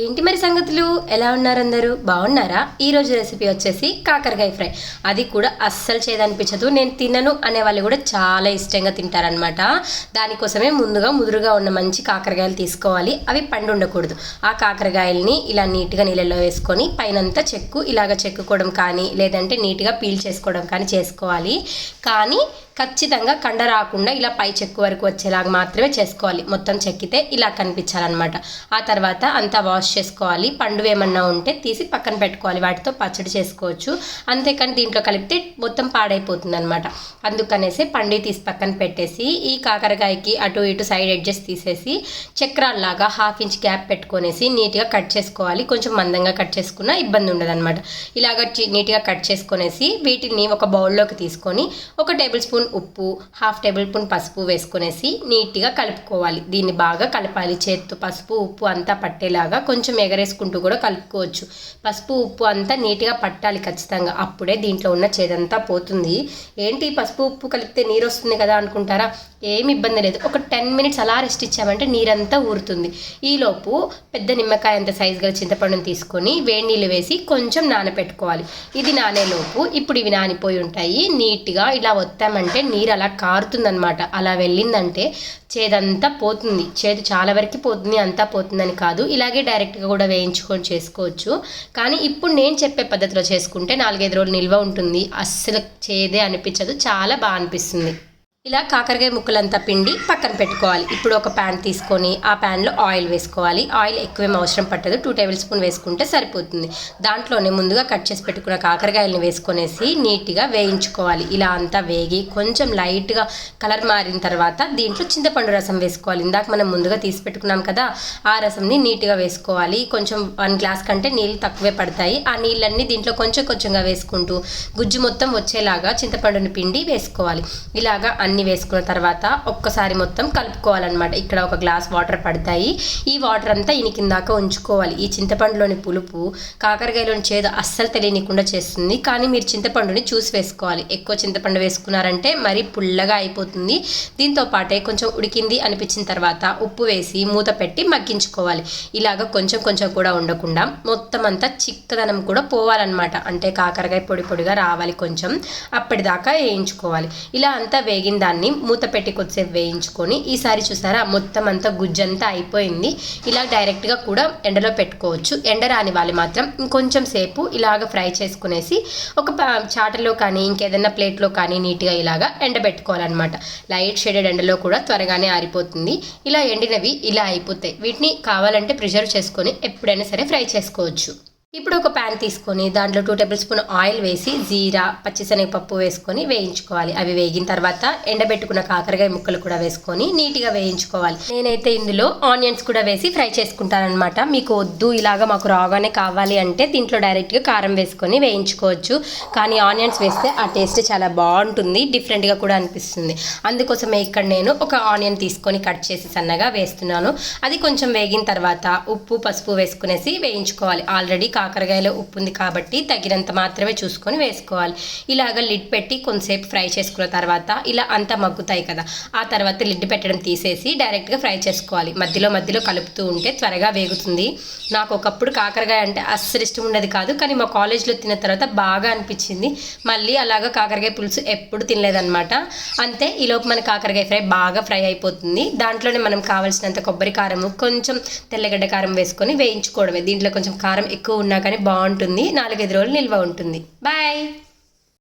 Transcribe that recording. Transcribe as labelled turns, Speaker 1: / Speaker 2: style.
Speaker 1: ఏంటి మరి సంగతులు? ఎలా ఉన్నారు అందరూ? బాగున్నారా? ఈరోజు రెసిపీ వచ్చేసి కాకరకాయ ఫ్రై. అది కూడా అస్సలు చేదనిపించదు. నేను తినను అనే వాళ్ళు కూడా చాలా ఇష్టంగా తింటారనమాట. దానికోసమే ముందుగా ముదురుగా ఉన్న మంచి కాకరకాయలు తీసుకోవాలి. అవి పండు ఉండకూడదు. ఆ కాకరకాయలని ఇలా నీట్గా నీళ్ళలో వేసుకొని పైనంతా ఇలాగ చెక్కుకోవడం కానీ లేదంటే నీట్గా పీల్ చేసుకోవడం కానీ చేసుకోవాలి. కానీ ఖచ్చితంగా కండ రాకుండా ఇలా పై చెక్కు వరకు వచ్చేలాగా మాత్రమే చేసుకోవాలి. మొత్తం చెక్కితే ఇలా కనిపించాలన్నమాట. ఆ తర్వాత అంతా వాష్ చేసుకోవాలి. పండు ఏమన్నా ఉంటే తీసి పక్కన పెట్టుకోవాలి. వాటితో పచ్చడి చేసుకోవచ్చు. అంతేకాని దీంట్లో కలిపితే మొత్తం పాడైపోతుంది అనమాట. అందుకనేసి పండు తీసి పక్కన పెట్టేసి ఈ కాకరకాయకి అటు ఇటు సైడ్ ఎడ్జెస్ తీసేసి చక్రాల్లాగా 1/2 ఇంచ్ గ్యాప్ పెట్టుకొనేసి నీట్గా కట్ చేసుకోవాలి. కొంచెం మందంగా కట్ చేసుకున్నా ఇబ్బంది ఉండదు అనమాట. ఇలాగ నీట్గా కట్ చేసుకొనేసి వీటిని ఒక బౌల్లోకి తీసుకొని 1 టేబుల్ స్పూన్ ఉప్పు, 1/2 టేబుల్ స్పూన్ పసుపు వేసుకొనేసి నీట్గా కలుపుకోవాలి. దీన్ని బాగా కలపాలి. చేత్తో పసుపు ఉప్పు అంతా పట్టేలాగా కొంచెం ఎగరేసుకుంటూ కూడా కలుపుకోవచ్చు. పసుపు ఉప్పు అంతా నీట్గా పట్టాలి ఖచ్చితంగా. అప్పుడే దీంట్లో ఉన్న చేదంతా పోతుంది. ఏంటి పసుపు ఉప్పు కలిపితే నీరు వస్తుంది కదా అనుకుంటారా? ఏమి ఇబ్బంది లేదు. ఒక 10 మినిట్స్ అలా రెస్ట్ ఇచ్చామంటే నీరంతా ఊరుతుంది. ఈలోపు పెద్ద నిమ్మకాయ అంత సైజు గల చింతపండుని తీసుకొని వేడి నీళ్ళు వేసి కొంచెం నానబెట్టుకోవాలి. ఇది నానేలోపు ఇప్పుడు ఇవి నానిపోయి ఉంటాయి. నీట్గా ఇలా వత్తామంటే నీరు అలా కారుతుందనమాట. అలా వెళ్ళిందంటే చేదంతా పోతుంది. చేదు చాలా వరకు పోతుంది, అంతా పోతుందని కాదు. ఇలాగే డైరెక్ట్గా కూడా వేయించుకొని చేసుకోవచ్చు. కానీ ఇప్పుడు నేను చెప్పే పద్ధతిలో చేసుకుంటే 4-5 రోజులు నిల్వ ఉంటుంది. అస్సలు చేదే అనిపించదు, చాలా బాగా అనిపిస్తుంది. ఇలా కాకరకాయ ముక్కలంతా పిండి పక్కన పెట్టుకోవాలి. ఇప్పుడు ఒక ప్యాన్ తీసుకొని ఆ ప్యాన్లో ఆయిల్ వేసుకోవాలి. ఆయిల్ ఎక్కువేం అవసరం పట్టదు. 2 టేబుల్ స్పూన్ వేసుకుంటే సరిపోతుంది. దాంట్లోనే ముందుగా కట్ చేసి పెట్టుకున్న కాకరకాయలని వేసుకొనేసి నీట్గా వేయించుకోవాలి. ఇలా అంతా వేగి కొంచెం లైట్గా కలర్ మారిన తర్వాత దీంట్లో చింతపండు రసం వేసుకోవాలి. ఇందాక మనం ముందుగా తీసి పెట్టుకున్నాం కదా, ఆ రసంని నీట్గా వేసుకోవాలి. కొంచెం 1 గ్లాస్ కంటే నీళ్ళు తక్కువే పడతాయి. ఆ నీళ్ళన్నీ దీంట్లో కొంచెం కొంచెంగా వేసుకుంటూ గుజ్జు మొత్తం వచ్చేలాగా చింతపండుని పిండి వేసుకోవాలి. ఇలాగా అన్ని వేసుకున్న తర్వాత ఒక్కసారి మొత్తం కలుపుకోవాలన్నమాట. ఇక్కడ 1 గ్లాస్ వాటర్ పడతాయి. ఈ వాటర్ అంతా ఇనికిందాక ఉంచుకోవాలి. ఈ చింతపండులోని పులుపు కాకరకాయలోని చేదు అస్సలు తెలియనికుండా చేస్తుంది. కానీ మీరు చింతపండుని చూసి వేసుకోవాలి. ఎక్కువ చింతపండు వేసుకున్నారంటే మరీ పుల్లగా అయిపోతుంది. దీంతో పాటే కొంచెం ఉడికింది అనిపించిన తర్వాత ఉప్పు వేసి మూత పెట్టి మగ్గించుకోవాలి. ఇలాగ కొంచెం కొంచెం కూడా ఉండకుండా మొత్తం అంతా చిక్కదనం కూడా పోవాలన్నమాట. అంటే కాకరకాయ పొడి పొడిగా రావాలి. కొంచెం అప్పటిదాకా వేయించుకోవాలి. ఇలా అంతా వేగిన దాన్ని మూత పెట్టి కొద్దిసేపు వేయించుకొని ఈసారి చూసారా మొత్తం అంతా గుజ్జంతా అయిపోయింది. ఇలా డైరెక్ట్గా కూడా ఎండలో పెట్టుకోవచ్చు. ఎండ రాని వాళ్ళు మాత్రం ఇంకొంచెం సేపు ఇలాగ ఫ్రై చేసుకునేసి ఒక చాటలో కానీ ఇంకేదైనా ప్లేట్లో కానీ నీట్గా ఇలాగా ఎండబెట్టుకోవాలన్నమాట. లైట్ షేడెడ్ ఎండలో కూడా త్వరగానే ఆరిపోతుంది. ఇలా ఎండినవి ఇలా అయిపోతాయి. వీటిని కావాలంటే ప్రిజర్వ్ చేసుకొని ఎప్పుడైనా సరే ఫ్రై చేసుకోవచ్చు. ఇప్పుడు ఒక ప్యాన్ తీసుకొని దాంట్లో 2 టేబుల్ స్పూన్ ఆయిల్ వేసి జీరా, పచ్చిశనగపప్పు వేసుకొని వేయించుకోవాలి. అవి వేగిన తర్వాత ఎండబెట్టుకున్న కాకరకాయ ముక్కలు కూడా వేసుకొని నీట్గా వేయించుకోవాలి. నేనైతే ఇందులో ఆనియన్స్ కూడా వేసి ఫ్రై చేసుకుంటానమాట. మీకు వద్దు ఇలాగా మాకు రాగానే కావాలి అంటే దీంట్లో డైరెక్ట్గా కారం వేసుకొని వేయించుకోవచ్చు. కానీ ఆనియన్స్ వేస్తే ఆ టేస్ట్ చాలా బాగుంటుంది, డిఫరెంట్గా కూడా అనిపిస్తుంది. అందుకోసమే ఇక్కడ నేను ఒక ఆనియన్ తీసుకొని కట్ చేసి సన్నగా వేస్తున్నాను. అది కొంచెం వేగిన తర్వాత ఉప్పు పసుపు వేసుకునేసి వేయించుకోవాలి. ఆల్రెడీ కాకరకాయలో ఉప్పు ఉంది కాబట్టి తగినంత మాత్రమే చూసుకొని వేసుకోవాలి. ఇలాగ లిడ్ పెట్టి కొంతసేపు ఫ్రై చేసుకున్న తర్వాత ఇలా అంతా మగ్గుతాయి కదా, ఆ తర్వాత లిడ్ పెట్టడం తీసేసి డైరెక్ట్గా ఫ్రై చేసుకోవాలి. మధ్యలో మధ్యలో కలుపుతూ ఉంటే త్వరగా వేగుతుంది. నాకు ఒకప్పుడు కాకరకాయ అంటే అస్సలు ఇష్టం ఉండేది కాదు. కానీ మా కాలేజ్లో తిన్న తర్వాత బాగా అనిపించింది. మళ్ళీ అలాగా కాకరకాయ పులుసు ఎప్పుడు తినలేదన్నమాట. అంతే, ఈలోపు మన కాకరకాయ ఫ్రై బాగా ఫ్రై అయిపోతుంది. దాంట్లోనే మనం కావాల్సినంత కొబ్బరి కారము, కొంచెం తెల్లగడ్డ కారం వేసుకొని వేయించుకోవడమే. దీంట్లో కొంచెం కారం ఎక్కువ ఉన్నా కానీ బాగుంటుంది. 4-5 రోజులు నిల్వ ఉంటుంది. బాయ్.